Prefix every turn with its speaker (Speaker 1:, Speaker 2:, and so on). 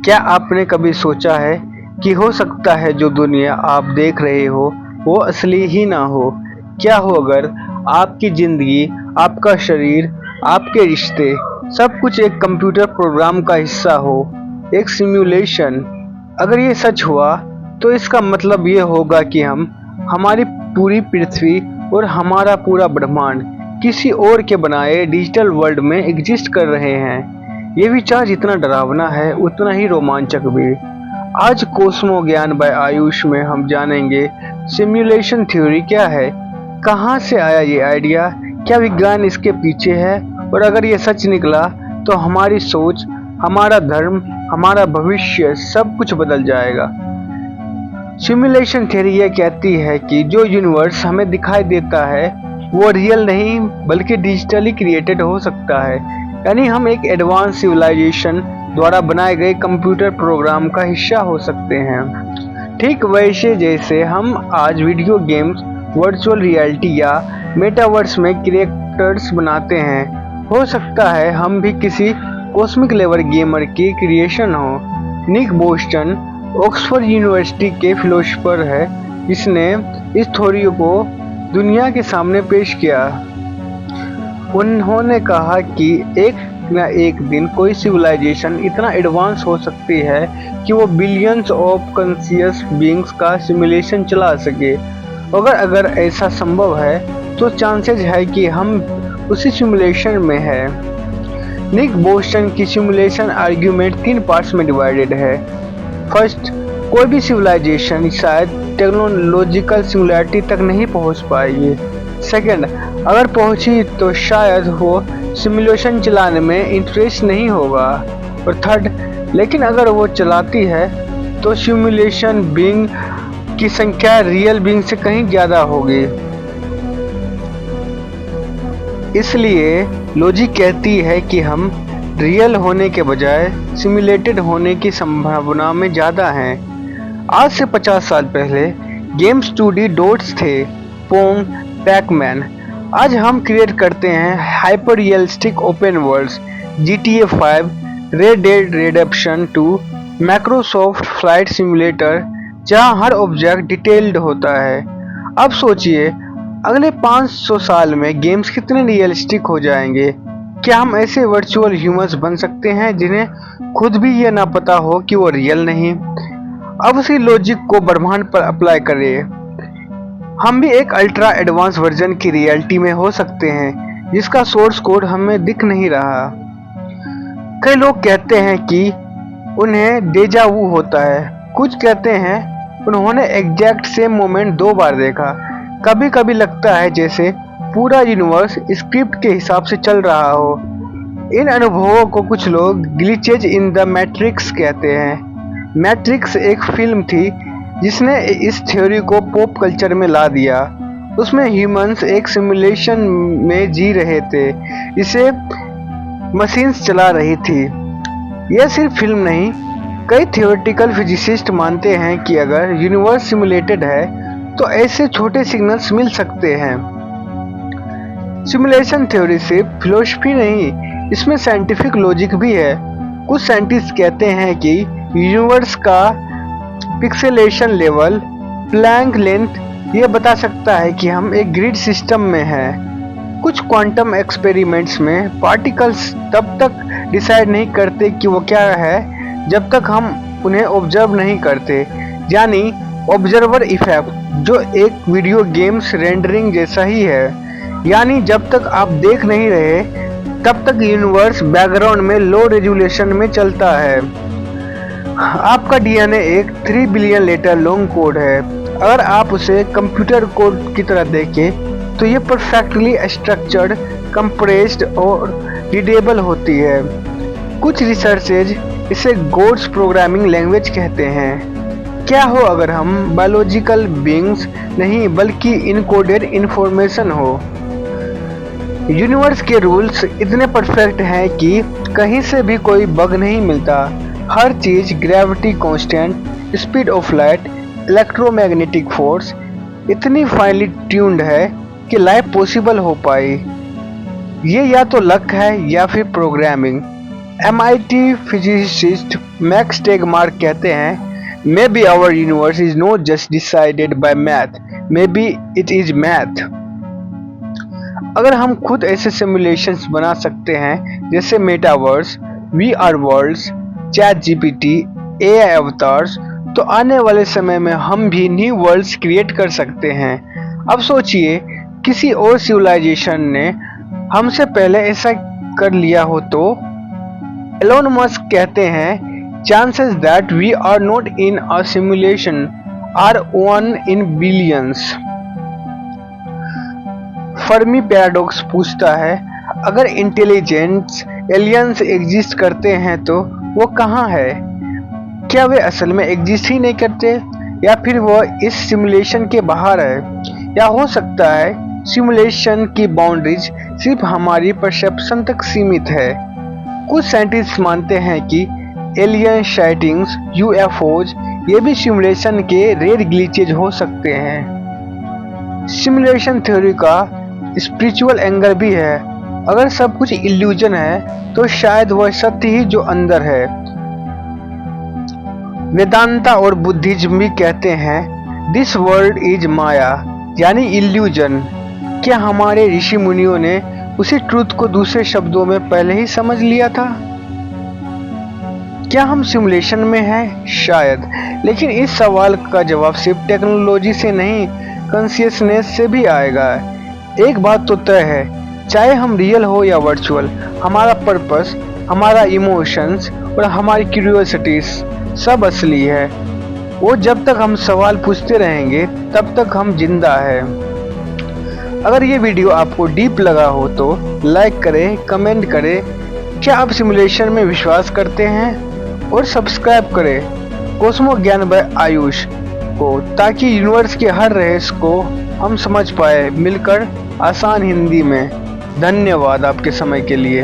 Speaker 1: क्या आपने कभी सोचा है कि हो सकता है जो दुनिया आप देख रहे हो वो असली ही ना हो? क्या हो अगर आपकी जिंदगी, आपका शरीर, आपके रिश्ते, सब कुछ एक कंप्यूटर प्रोग्राम का हिस्सा हो, एक सिमुलेशन? अगर ये सच हुआ तो इसका मतलब ये होगा कि हमारी पूरी पृथ्वी और हमारा पूरा ब्रह्मांड किसी और के बनाए डिजिटल वर्ल्ड में एग्जिस्ट कर रहे हैं। ये विचार जितना डरावना है उतना ही रोमांचक भी। आज कोस्मो ज्ञान बाय आयुष में हम जानेंगे सिमुलेशन थ्योरी क्या है, कहाँ से आया ये आइडिया, क्या विज्ञान इसके पीछे है, और अगर ये सच निकला तो हमारी सोच, हमारा धर्म, हमारा भविष्य सब कुछ बदल जाएगा। सिमुलेशन थ्योरी यह कहती है कि जो यूनिवर्स हमें दिखाई देता है वो रियल नहीं बल्कि डिजिटली क्रिएटेड हो सकता है। यानी हम एक एडवांस सिविलाइजेशन द्वारा बनाए गए कंप्यूटर प्रोग्राम का हिस्सा हो सकते हैं। ठीक वैसे जैसे हम आज वीडियो गेम्स, वर्चुअल रियलिटी या मेटावर्स में कैरेक्टर्स बनाते हैं, हो सकता है हम भी किसी कॉस्मिक लेवल गेमर की क्रिएशन हो। निक बोस्टन ऑक्सफोर्ड यूनिवर्सिटी के फिलोसोफर है जिसने इस थ्योरी को दुनिया के सामने पेश किया। उन्होंने कहा कि एक न एक दिन कोई सिविलाइजेशन इतना एडवांस हो सकती है कि वो बिलियंस ऑफ कॉन्शियस बीइंग्स का सिमुलेशन चला सके। अगर ऐसा संभव है तो चांसेस है कि हम उसी सिमुलेशन में है। निक बोस्टन की सिमुलेशन आर्ग्यूमेंट 3 पार्ट्स में डिवाइडेड है। फर्स्ट, कोई भी सिविलाइजेशन शायद टेक्नोलॉजिकल सिंगुलैरिटी तक नहीं पहुंच पाएगी। सेकंड, अगर पहुंची तो शायद वो सिमुलेशन चलाने में इंटरेस्ट नहीं होगा। और थर्ड, लेकिन अगर वो चलाती है तो सिमुलेशन बीइंग की संख्या रियल बीइंग से कहीं ज़्यादा होगी। इसलिए लॉजिक कहती है कि हम रियल होने के बजाय सिमुलेटेड होने की संभावना में ज़्यादा हैं। आज से 50 साल पहले गेम्स 2D डॉट्स थे, पोंग, पैकमैन। आज हम क्रिएट करते हैं hyper realistic open worlds, GTA 5, Red Dead Redemption 2, Microsoft Flight Simulator, जहां हर ऑब्जेक्ट डिटेल्ड होता है। अब सोचिए अगले 500 साल में गेम्स कितने रियलिस्टिक हो जाएंगे। क्या हम ऐसे वर्चुअल ह्यूमंस बन सकते हैं जिन्हें खुद भी ये ना पता हो कि वो रियल नहीं? अब उसी लॉजिक को ब्रह्मांड पर अप्लाई करें। हम भी एक अल्ट्रा एडवांस वर्जन की रियलिटी में हो सकते हैं जिसका सोर्स कोड हमें दिख नहीं रहा। कई लोग कहते हैं कि उन्हें डेजा वू होता है, कुछ कहते हैं उन्होंने एग्जैक्ट सेम मोमेंट 2 बार देखा। कभी कभी लगता है जैसे पूरा यूनिवर्स स्क्रिप्ट के हिसाब से चल रहा हो। इन अनुभवों को कुछ लोग ग्लिचेज इन द मैट्रिक्स कहते हैं। मैट्रिक्स एक फिल्म थी जिसने इस थ्योरी को पॉप कल्चर में ला दिया। उसमें ह्यूमंस एक सिमुलेशन में जी रहे थे, इसे मशीन्स चला रही थी। यह सिर्फ फिल्म नहीं, कई थियोरेटिकल फिजिसिस्ट मानते हैं कि अगर यूनिवर्स सिमुलेटेड है तो ऐसे छोटे सिग्नल्स मिल सकते हैं। सिमुलेशन थ्योरी सिर्फ फिलोसफी नहीं, इसमें साइंटिफिक लॉजिक भी है। कुछ साइंटिस्ट कहते हैं कि यूनिवर्स का पिक्सेलेशन लेवल, प्लैंक लेंथ ये बता सकता है कि हम एक ग्रिड सिस्टम में हैं। कुछ क्वांटम एक्सपेरिमेंट्स में पार्टिकल्स तब तक डिसाइड नहीं करते कि वो क्या है जब तक हम उन्हें ऑब्जर्व नहीं करते, यानी ऑब्जर्वर इफेक्ट, जो एक वीडियो गेम्स रेंडरिंग जैसा ही है। यानी जब तक आप देख नहीं रहे तब तक यूनिवर्स बैकग्राउंड में लो रेजोल्यूशन में चलता है। आपका डीएनए एक 3 बिलियन लेटर लॉन्ग कोड है। अगर आप उसे कंप्यूटर कोड की तरह देखें तो ये परफेक्टली स्ट्रक्चर्ड, कंप्रेस्ड और रीडेबल होती है। कुछ रिसर्चेज इसे गॉड्स प्रोग्रामिंग लैंग्वेज कहते हैं। क्या हो अगर हम बायोलॉजिकल बीइंग्स नहीं बल्कि इनकोडेड इंफॉर्मेशन हो? यूनिवर्स के रूल्स इतने परफेक्ट हैं कि कहीं से भी कोई बग नहीं मिलता। हर चीज, gravity constant, speed of light, electromagnetic force इतनी फाइनली ट्यून्ड है कि लाइफ पॉसिबल हो पाई। ये या तो लक है या फिर programming. MIT physicist Max Tegmark कहते हैं, maybe our universe is not just decided by math, maybe it is math. अगर हम खुद ऐसे सिमुलेशंस बना सकते हैं जैसे metaverse, VR worlds, ChatGPT, AI avatars, तो आने वाले समय में हम भी न्यू वर्ल्ड्स क्रिएट कर सकते हैं। अब सोचिए किसी और सिविलाइजेशन ने हमसे पहले ऐसा कर लिया हो तो। एलोन मस्क कहते हैं, chances that we are not in a simulation are 1 in billions। Fermi paradox पूछता है, अगर इंटेलिजेंट्स एलियंस एग्जिस्ट करते हैं तो वो कहाँ है? क्या वे असल में एग्जिस्ट ही नहीं करते, या फिर वो इस सिमुलेशन के बाहर है? या हो सकता है सिमुलेशन की बाउंड्रीज सिर्फ हमारी परसेप्शन तक सीमित है। कुछ साइंटिस्ट मानते हैं कि एलियन साइटिंग्स, UFOज ये भी सिमुलेशन के रेयर ग्लिचेज हो सकते हैं। सिमुलेशन थ्योरी का स्पिरिचुअल एंगल भी है। अगर सब कुछ इल्यूजन है तो शायद वह सत्य ही जो अंदर है। वेदांता और बुद्धिज्म भी कहते हैं, दिस वर्ल्ड इज माया, यानी इल्यूजन। क्या हमारे ऋषि मुनियों ने उसी ट्रूथ को दूसरे शब्दों में पहले ही समझ लिया था? क्या हम सिमुलेशन में हैं? शायद, लेकिन इस सवाल का जवाब सिर्फ टेक्नोलॉजी से नहीं, कॉन्शियसनेस से भी आएगा। एक बात तो तय है, चाहे हम रियल हो या वर्चुअल, हमारा पर्पस, हमारा इमोशंस और हमारी क्यूरियोसिटीज सब असली है। वो जब तक हम सवाल पूछते रहेंगे तब तक हम जिंदा है। अगर ये वीडियो आपको डीप लगा हो तो लाइक करें, कमेंट करें, क्या आप सिमुलेशन में विश्वास करते हैं, और सब्सक्राइब करें कॉस्मो ज्ञान बाय आयुष को, ताकि यूनिवर्स के हर रहस्य को हम समझ पाए मिलकर आसान हिंदी में। धन्यवाद आपके समय के लिए।